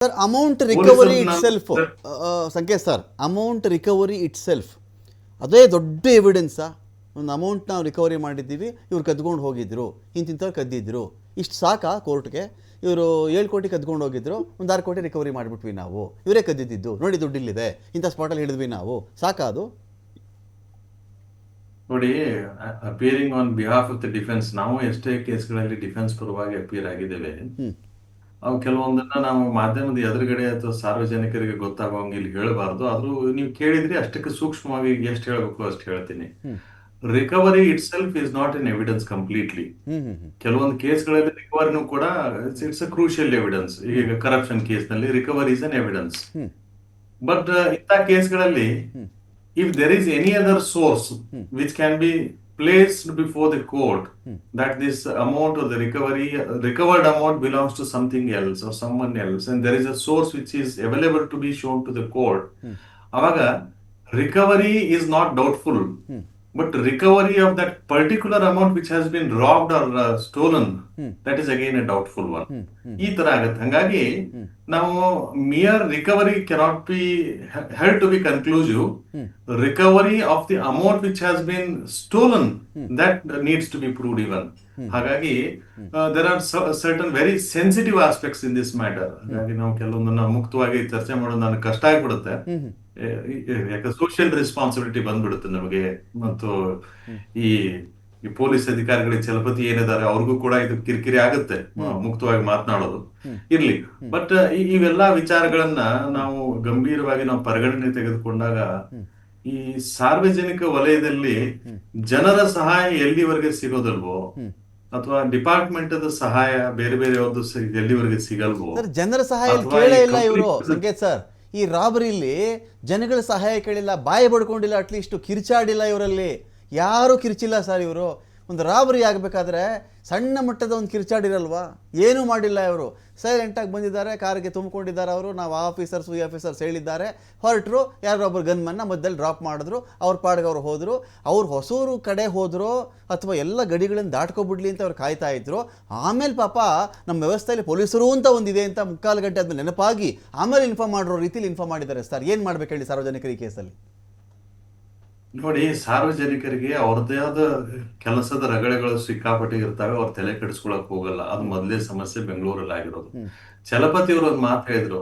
Sir amount recovery ಪೊಲೀಸರು it ನಾನು self Sanket sir amount recovery it self ಅದೇ ದೊಡ್ಡ ಎವಿಡೆನ್ಸಾ? ಒಂದು ಅಮೌಂಟ್ ನಾವು ರಿಕವರಿ ಮಾಡಿದ್ದೀವಿ, ಇವ್ರು ಕದ್ಕೊಂಡು ಹೋಗಿದ್ರು, ಇಂತಿಂಥವ್ರು ಕದ್ದಿದ್ರು, ಇಷ್ಟು ಸಾಕಾ ಕೋರ್ಟ್ಗೆ? ಇವರು 7 ಕೋಟಿ ಕದ್ಕೊಂಡು ಹೋಗಿದ್ರು, ಒಂದು 6 ಕೋಟಿ ರಿಕವರಿ ಮಾಡಿಬಿಟ್ವಿ ನಾವು, ಇವರೇ ಕದ್ದಿದ್ದು ನೋಡಿ, ದುಡ್ಡಿಲ್ಲಿದೆ, ಇಂಥ ಸ್ಪಾಟಲ್ಲಿ ಹಿಡಿದ್ವಿ ನಾವು, ಸಾಕಾ ಅದು? ನೋಡಿ, appearing on behalf of the defence, ನಾವು ಎಷ್ಟೇ ಕೇಸ್ಗಳಲ್ಲಿ ಡಿಫೆನ್ಸ್ ಪರವಾಗಿ ಅಪಿಯರ್ ಆಗಿದ್ದೇವೆ. ಅವು ಕೆಲವೊಂದನ್ನ ನಾವು ಮಾಧ್ಯಮದ ಎದುರುಗಡೆ ಅಥವಾ ಸಾರ್ವಜನಿಕರಿಗೆ ಗೊತ್ತಾಗುವಂಗೆ ಇಲ್ಲಿ ಹೇಳಬಾರ್ದು. ಆದ್ರೂ ನೀವು ಕೇಳಿದ್ರಿ, ಅಷ್ಟಕ್ಕೆ ಸೂಕ್ಷ್ಮವಾಗಿ ಎಷ್ಟು ಹೇಳಬೇಕು ಅಷ್ಟು ಹೇಳ್ತೀನಿ. Recovery it self is not an evidence completely. ಕೆಲವೊಂದು ಕೇಸ್ಗಳಲ್ಲಿ ರಿಕವರಿನೂ ಕೂಡ ಇಟ್ಸ್ ಅ ಕ್ರೂಷಿಯಲ್ ಎವಿಡೆನ್ಸ್. ಈಗ ಕರಪ್ಷನ್ ಕೇಸ್ ನಲ್ಲಿ recovery is an evidence. But ಇಂಥ ಕೇಸ್ಗಳಲ್ಲಿ if there is any other source which can be placed before the court that this amount or the recovered amount belongs to something else or someone else, and there is a source which is available to be shown to the court, avaga recovery is not doubtful, but recovery of that particular amount which has been robbed or stolen, that is again a doubtful one. ಈ ತರ ಆಗುತ್ತೆ. ಹಂಗಾಗಿ ನಾವು mere recovery cannot be held to be conclusive. Recovery of the amount which has been stolen, that needs to be proved even. ಹಾಗಾಗಿ there are certain very sensitive aspects in this matter. ಹಾಗಾಗಿ ನಾವು ಕೆಲವೊಂದನ್ನ ಮುಕ್ತವಾಗಿ ಚರ್ಚೆ ಮಾಡೋದು ನನಗೆ ಕಷ್ಟ ಆಗ್ಬಿಡುತ್ತೆ. ಯಾಕೆ ಸೋಷಿಯಲ್ ರೆಸ್ಪಾನ್ಸಿಬಿಲಿಟಿ ಬಂದ್ಬಿಡುತ್ತೆ ನಮಗೆ. ಮತ್ತು ಈ ಪೊಲೀಸ್ ಅಧಿಕಾರಿಗಳಿಗೆ ಚಲಪತಿ ಏನಿದ್ದಾರೆ ಅವ್ರಿಗೂ ಕೂಡ ಇದು ಕಿರಿಕಿರಿ ಆಗುತ್ತೆ ಮುಕ್ತವಾಗಿ ಮಾತನಾಡೋದು. ಇರ್ಲಿ, ಬಟ್ ಇವೆಲ್ಲಾ ವಿಚಾರಗಳನ್ನ ನಾವು ಗಂಭೀರವಾಗಿ ನಾವು ಪರಿಗಣನೆ ತೆಗೆದುಕೊಂಡಾಗ ಈ ಸಾರ್ವಜನಿಕ ವಲಯದಲ್ಲಿ ಜನರ ಸಹಾಯ ಎಲ್ಲಿವರೆಗೆ ಸಿಗೋದಲ್ವೋ, ಅಥವಾ ಡಿಪಾರ್ಟ್ಮೆಂಟ್ ಸಹಾಯ ಬೇರೆ ಬೇರೆ ಎಲ್ಲಿವರೆಗೆ ಸಿಗಲ್ವೋ. ಜನರ ಸಹಾಯ ಕೇಳೇ ಇಲ್ಲ ಇವರು ಸಂಕೇತ್ ಸರ್. ಈ ರಾಬರಿಲಿ ಜನಗಳ ಸಹಾಯ ಕೇಳಿಲ್ಲ, ಬಾಯಿ ಬಡ್ಕೊಂಡಿಲ್ಲ, ಅಟ್ಲೀಸ್ಟ್ ಕಿರ್ಚಾಡಿಲ್ಲ. ಇವರಲ್ಲಿ ಯಾರೂ ಕಿರ್ಚಿಲ್ಲ ಸರ್. ಇವರು ಒಂದು ರಾಬರಿ ಆಗಬೇಕಾದ್ರೆ ಸಣ್ಣ ಮಟ್ಟದ ಒಂದು ಕಿರ್ಚಾಡಿರಲ್ವಾ? ಏನೂ ಮಾಡಿಲ್ಲ. ಇವರು ಸೈಲೆಂಟಾಗಿ ಬಂದಿದ್ದಾರೆ, ಕಾರಿಗೆ ತುಂಬಿಕೊಂಡಿದ್ದಾರೆ. ಅವರು ನಾವು ಈ ಆಫೀಸರ್ಸ್ ಹೇಳಿದ್ದಾರೆ, ಹೊರಟರು. ಯಾರೋ ಒಬ್ಬರು ಗನ್ಮನ್ನ ಮಧ್ಯದಲ್ಲಿ ಡ್ರಾಪ್ ಮಾಡಿದ್ರು, ಅವ್ರ ಪಾಡ್ಗೆ ಅವ್ರು ಹೋದರು. ಅವ್ರು ಹೊಸೂರು ಕಡೆ ಹೋದರು ಅಥವಾ ಎಲ್ಲ ಗಡಿಗಳನ್ನು ದಾಟ್ಕೊಬಿಡ್ಲಿ ಅಂತ ಅವ್ರು ಕಾಯ್ತಾ ಇದ್ರು. ಆಮೇಲೆ ಪಾಪ ನಮ್ಮ ವ್ಯವಸ್ಥೆಯಲ್ಲಿ ಪೊಲೀಸರು ಅಂತ ಒಂದಿದೆ ಅಂತ 3/4 ಗಂಟೆ ಆದ್ಮೇಲೆ ನೆನಪಾಗಿ ಆಮೇಲೆ ಇನ್ಫಾರ್ಮ್ ಮಾಡಿರೋ ರೀತಿಲಿ ಇನ್ಫಾರ್ಮ್ ಮಾಡಿದ್ದಾರೆ ಸರ್. ಏನು ಮಾಡ್ಬೇಕು ಹೇಳಿ ಸಾರ್ವಜನಿಕರ ಈ ಕೇಸಲ್ಲಿ? ನೋಡಿ, ಸಾರ್ವಜನಿಕರಿಗೆ ಅವ್ರದ್ದೇ ಆದ ಕೆಲಸದ ರಗಳೆಗಳು ಸಿಕ್ಕಾಪಟ್ಟೆ ಇರ್ತಾವೆ, ಅವ್ರ ತಲೆ ಕೆಡಿಸ್ಕೊಳಕ್ ಹೋಗಲ್ಲ. ಅದು ಮೊದಲೇ ಸಮಸ್ಯೆ ಬೆಂಗಳೂರಲ್ಲಿ ಆಗಿರೋದು. ಚಲಪತಿ ಅವರು ಒಂದು ಮಾತು ಹೇಳಿದ್ರು,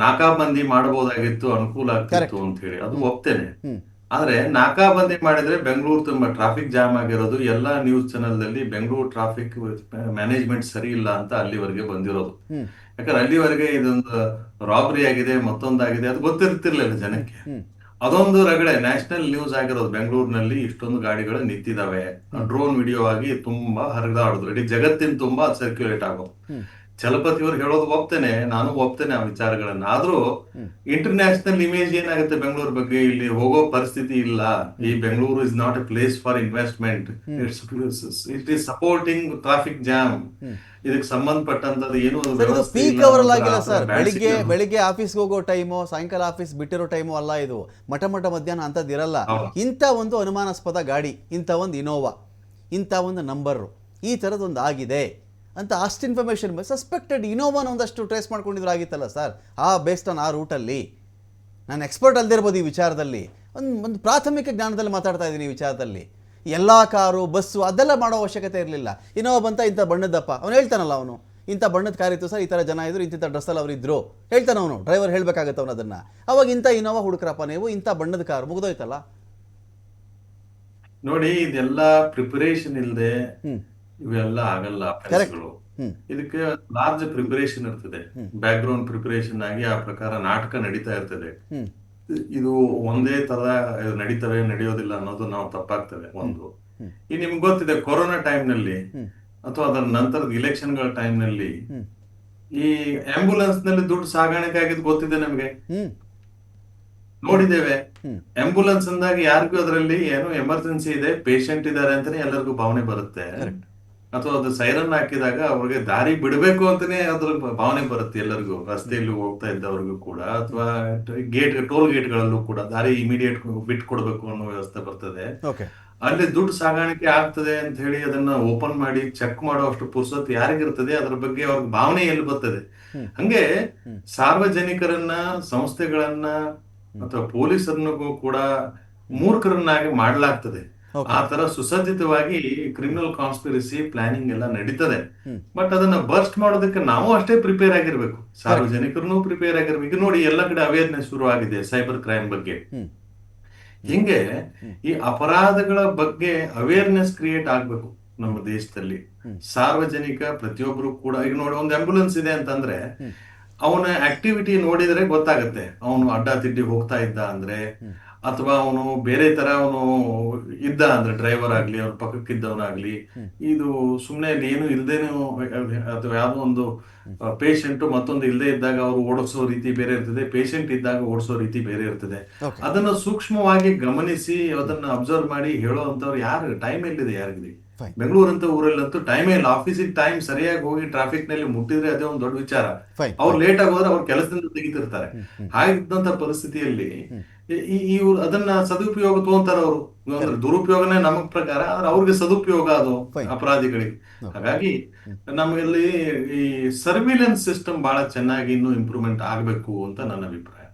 ನಾಕಾಬಂದಿ ಮಾಡಬಹುದಾಗಿತ್ತು, ಅನುಕೂಲ ಆಗ್ತಿತ್ತು ಅಂತ ಹೇಳಿ. ಅದು ಒಪ್ತೇನೆ. ಆದ್ರೆ ನಾಕಾಬಂದಿ ಮಾಡಿದ್ರೆ ಬೆಂಗಳೂರು ತುಂಬಾ ಟ್ರಾಫಿಕ್ ಜಾಮ್ ಆಗಿರೋದು. ಎಲ್ಲಾ ನ್ಯೂಸ್ ಚಾನೆಲ್ ದಲ್ಲಿ ಬೆಂಗಳೂರು ಟ್ರಾಫಿಕ್ ಮ್ಯಾನೇಜ್ಮೆಂಟ್ ಸರಿ ಇಲ್ಲ ಅಂತ ಅಲ್ಲಿವರೆಗೆ ಬಂದಿರೋದು. ಯಾಕಂದ್ರೆ ಅಲ್ಲಿವರೆಗೆ ಇದೊಂದು ರಾಬರಿ ಆಗಿದೆ, ಮತ್ತೊಂದಾಗಿದೆ, ಅದು ಗೊತ್ತಿರ್ತಿರ್ಲಿಲ್ಲ ಜನಕ್ಕೆ. ಅದೊಂದು ರಗಳೆ ನ್ಯಾಷನಲ್ ನ್ಯೂಸ್ ಆಗಿರೋದು. ಬೆಂಗಳೂರಿನಲ್ಲಿ ಇಷ್ಟೊಂದು ಗಾಡಿಗಳು ನಿಂತಿದಾವೆ, ಡ್ರೋನ್ ವಿಡಿಯೋ ಆಗಿ ತುಂಬಾ ಹರಿದಾಡುದು, ಇಡೀ ಜಗತ್ತಿನ ತುಂಬಾ ಸರ್ಕ್ಯುಲೇಟ್ ಆಗೋ. ಚಲಪತಿ ಅವ್ರು ಹೇಳೋದು ಒಪ್ತೇನೆ, ನಾನು ಒಪ್ತೇನೆ ಆ ವಿಚಾರಗಳನ್ನ. ಆದ್ರೂ ಇಂಟರ್ ನ್ಯಾಷನಲ್ ಇಮೇಜ್ ಏನಾಗುತ್ತೆ ಬೆಂಗಳೂರು ಬಗ್ಗೆ? ಇಲ್ಲಿ ಹೋಗೋ ಪರಿಸ್ಥಿತಿ ಇಲ್ಲ. ಈ Bengaluru is not A place for investment. It is supporting traffic jam. ಇದಕ್ಕೆ ಸಂಬಂಧಪಟ್ಟಂತದ್ದು ಏನು ಪೀಕ್ ಅವರ್ ಆಗಿಲ್ಲ ಸರ್. ಬೆಳಿಗ್ಗೆ ಆಫೀಸ್ಗೆ ಹೋಗೋ ಟೈಮು, ಸಾಯಂಕಾಲ ಆಫೀಸ್ ಬಿಟ್ಟಿರೋ ಟೈಮು ಅಲ್ಲ ಇದು. ಮಠ ಮಧ್ಯಾಹ್ನ ಅಂತದ್ದು ಇರಲ್ಲ. ಇಂಥ ಒಂದು ಅನುಮಾನಾಸ್ಪದ ಗಾಡಿ, ಇಂಥ ಒಂದು ಇನೋವಾ, ಇಂಥ ಒಂದು ನಂಬರು, ಈ ಥರದೊಂದು ಆಗಿದೆ ಅಂತ ಅಷ್ಟು ಇನ್ಫಾರ್ಮೇಷನ್ ಸಸ್ಪೆಕ್ಟೆಡ್ ಇನೋವಾನ ಒಂದಷ್ಟು ಟ್ರೇಸ್ ಮಾಡ್ಕೊಂಡಿದ್ರು ಆಗಿತ್ತಲ್ಲ ಸರ್. ಬೇಸ್ಡ್ ಆನ್ ಆ ರೂಟಲ್ಲಿ. ನಾನು ಎಕ್ಸ್ಪರ್ಟ್ ಅಲ್ಲದಿರ್ಬೋದು ಈ ವಿಚಾರದಲ್ಲಿ, ಒಂದು ಪ್ರಾಥಮಿಕ ಜ್ಞಾನದಲ್ಲಿ ಮಾತಾಡ್ತಾ ಇದ್ದೀನಿ ಈ ವಿಚಾರದಲ್ಲಿ. ಎಲ್ಲ ಕಾರು, ಬಸ್ಸು ಅದೆಲ್ಲ ಮಾಡೋ ಅವಶ್ಯಕತೆ ಇರಲಿಲ್ಲ. ಇನೋವಾ ಬಂತ, ಇಂಥ ಬಣ್ಣದಪ್ಪ ಅವನು ಹೇಳ್ತಾನಲ್ಲ, ಅವನು ಇಂಥ ಬಣ್ಣದ ಕಾರ್ ಇತ್ತು ಸರ್, ಈ ಥರ ಜನ ಇದ್ರು, ಇಂಥ ಡ್ರೆಸ್ಸಲ್ಲಿ ಅವರು ಇದ್ರು ಹೇಳ್ತಾನೆ ಅವನು. ಡ್ರೈವರ್ ಹೇಳಬೇಕಾಗತ್ತೆ ಅವನು ಅದನ್ನು. ಅವಾಗ ಇಂಥ ಇನೋವಾ ಹುಡುಕ್ರಪ್ಪ ನೀವು, ಇಂಥ ಬಣ್ಣದ ಕಾರು, ಮುಗಿದೋಯ್ತಲ್ಲ. ನೋಡಿ, ಇದೆಲ್ಲ ಪ್ರಿಪರೇಷನ್ ಇಲ್ಲದೆ ಇವೆಲ್ಲ ಆಗಲ್ಲ. ಇದಕ್ಕೆ ಲಾರ್ಜ್ ಪ್ರಿಪರೇಷನ್ ಇರ್ತದೆ, ಬ್ಯಾಕ್ ಗ್ರೌಂಡ್ ಪ್ರಿಪರೇಷನ್ ಆಗಿ ಆ ಪ್ರಕಾರ ನಾಟಕ ನಡೀತಾ ಇರ್ತದೆ. ಇದು ಒಂದೇ ತರ ನಡೀತವೆ, ನಡೆಯೋದಿಲ್ಲ ಅನ್ನೋದು ನಾವು ತಪ್ಪಾಗ್ತವೆ. ಒಂದು ಈ ನಿಮ್ಗೆ ಗೊತ್ತಿದೆ, ಕೊರೋನಾ ಟೈಮ್ ನಲ್ಲಿ ಅಥವಾ ಅದರ ನಂತರದ ಇಲೆಕ್ಷನ್ ಗಳ ಟೈಮ್ ನಲ್ಲಿ ಈ ಆಂಬ್ಯುಲೆನ್ಸ್ ನಲ್ಲಿ ದುಡ್ಡು ಸಾಗಾಣಿಕೆ ಆಗಿದ್ದು ಗೊತ್ತಿದೆ ನಮ್ಗೆ, ನೋಡಿದ್ದೇವೆ. ಆಂಬ್ಯುಲೆನ್ಸ್ ಅಂದಾಗ ಯಾರಿಗೂ ಅದರಲ್ಲಿ ಏನೋ ಎಮರ್ಜೆನ್ಸಿ ಇದೆ, ಪೇಷಂಟ್ ಇದ್ದಾರೆ ಅಂತಾನೆ ಎಲ್ಲರಿಗೂ ಭಾವನೆ ಬರುತ್ತೆ. ಅಥವಾ ಅದು ಸೈರನ್ ಹಾಕಿದಾಗ ಅವ್ರಿಗೆ ದಾರಿ ಬಿಡಬೇಕು ಅಂತಾನೆ ಅದ್ರ ಭಾವನೆ ಬರುತ್ತೆ ಎಲ್ಲರಿಗೂ, ರಸ್ತೆಯಲ್ಲಿ ಹೋಗ್ತಾ ಇದ್ದವ್ರಿಗೂ ಕೂಡ. ಅಥವಾ ಟೋಲ್ ಗೇಟ್ಗಳಲ್ಲೂ ಕೂಡ ದಾರಿ ಇಮಿಡಿಯೇಟ್ ಬಿಟ್ಟು ಕೊಡ್ಬೇಕು ಅನ್ನೋ ವ್ಯವಸ್ಥೆ ಬರ್ತದೆ. ಅಲ್ಲಿ ದುಡ್ಡು ಸಾಗಾಣಿಕೆ ಆಗ್ತದೆ ಅಂತ ಹೇಳಿ ಅದನ್ನ ಓಪನ್ ಮಾಡಿ ಚೆಕ್ ಮಾಡೋ ಅಷ್ಟು ಪುರ್ಸತ್ ಯಾರಿಗಿರ್ತದೆ? ಅದ್ರ ಬಗ್ಗೆ ಅವ್ರಿಗೆ ಭಾವನೆ ಎಲ್ಲಿ ಬರ್ತದೆ? ಹಂಗೆ ಸಾರ್ವಜನಿಕರನ್ನ, ಸಂಸ್ಥೆಗಳನ್ನ ಅಥವಾ ಪೊಲೀಸರನ್ನೂ ಕೂಡ ಮೂರ್ಖರನ್ನಾಗಿ ಮಾಡಲಾಗ್ತದೆ. ಆ ತರ ಸುಸಜ್ಜಿತವಾಗಿ ಕ್ರಿಮಿನಲ್ ಕಾನ್ಸ್ಪಿರಸಿ ಪ್ಲಾನಿಂಗ್ ಎಲ್ಲ ನಡೀತದೆ. ಬಟ್ ಅದನ್ನ ಬರ್ಸ್ಟ್ ಮಾಡೋದಕ್ಕೆ ನಾವು ಅಷ್ಟೇ ಪ್ರಿಪೇರ್ ಆಗಿರ್ಬೇಕು, ಸಾರ್ವಜನಿಕರನ್ನು ಪ್ರಿಪೇರ್ ಆಗಿರ್ಬೇಕು. ಈಗ ನೋಡಿ, ಎಲ್ಲ ಕಡೆ ಅವೇರ್ನೆಸ್ ಶುರು ಆಗಿದೆ ಸೈಬರ್ ಕ್ರೈಮ್ ಬಗ್ಗೆ. ಹಿಂಗೆ ಈ ಅಪರಾಧಗಳ ಬಗ್ಗೆ ಅವೇರ್ನೆಸ್ ಕ್ರಿಯೇಟ್ ಆಗ್ಬೇಕು ನಮ್ಮ ದೇಶದಲ್ಲಿ. ಸಾರ್ವಜನಿಕ ಪ್ರತಿಯೊಬ್ರು ಕೂಡ, ಈಗ ನೋಡಿ, ಒಂದು ಆಂಬ್ಯುಲೆನ್ಸ್ ಇದೆ ಅಂತಂದ್ರೆ ಅವನ ಆಕ್ಟಿವಿಟಿ ನೋಡಿದ್ರೆ ಗೊತ್ತಾಗುತ್ತೆ. ಅವನು ಅಡ್ಡ ತಿಡ್ಡಿ ಹೋಗ್ತಾ ಇದ್ದ ಅಂದ್ರೆ, ಅಥವಾ ಅವನು ಬೇರೆ ತರ ಅವನು ಇದ್ದ ಅಂದ್ರೆ, ಡ್ರೈವರ್ ಆಗ್ಲಿ, ಅವ್ನ ಪಕ್ಕಕ್ಕಿದ್ದವನಾಗ್ಲಿ, ಇದು ಸುಮ್ನೆ ಏನು ಇಲ್ದೇನು, ಅಥವಾ ಯಾವ್ದೋ ಒಂದು ಪೇಷಂಟ್ ಮತ್ತೊಂದು ಇಲ್ಲದೆ ಇದ್ದಾಗ ಅವ್ರು ಓಡಿಸೋ ರೀತಿ ಬೇರೆ ಇರ್ತದೆ, ಪೇಷಂಟ್ ಇದ್ದಾಗ ಓಡಿಸೋ ರೀತಿ ಬೇರೆ ಇರ್ತದೆ. ಅದನ್ನ ಸೂಕ್ಷ್ಮವಾಗಿ ಗಮನಿಸಿ ಅದನ್ನ ಅಬ್ಸರ್ವ್ ಮಾಡಿ ಹೇಳೋ ಅಂತವ್ರು ಯಾರು? ಟೈಮ್ ಎಲ್ಲಿದೆ ಯಾರಿಗಿದೆ? ಬೆಂಗಳೂರಂತ ಊರಲ್ಲಂತೂ ಟೈಮೇ ಇಲ್ಲ. ಆಫೀಸಿಗೆ ಟೈಮ್ ಸರಿಯಾಗಿ ಹೋಗಿ ಟ್ರಾಫಿಕ್ ನಲ್ಲಿ ಮುಟ್ಟಿದ್ರೆ ಅದೇ ಒಂದು ದೊಡ್ಡ ವಿಚಾರ. ಅವ್ರು ಲೇಟ್ ಆಗಿ ಹೋದ್ರೆ ಅವ್ರ ಕೆಲಸದಿಂದ ತೆಗಿತಿರ್ತಾರೆ. ಹಾಗಿದ್ದಂತ ಪರಿಸ್ಥಿತಿಯಲ್ಲಿ ಇವ್ರು ಅದನ್ನ ಸದುಪಯೋಗ ತಗೊಂತಾರ. ಅವರು ಅಂದ್ರೆ ದುರುಪಯೋಗನೇ ನಮ್ಮ ಪ್ರಕಾರ, ಆದ್ರೆ ಅವ್ರಿಗೆ ಸದುಪಯೋಗ ಅದು ಅಪರಾಧಿಗಳಿಗೆ. ಹಾಗಾಗಿ ನಮ್ಮಲ್ಲಿ ಈ ಸರ್ವಿಲೆನ್ಸ್ ಸಿಸ್ಟಮ್ ಬಹಳ ಚೆನ್ನಾಗಿ ಇನ್ನೂ ಇಂಪ್ರೂವ್ಮೆಂಟ್ ಆಗ್ಬೇಕು ಅಂತ ನನ್ನ ಅಭಿಪ್ರಾಯ.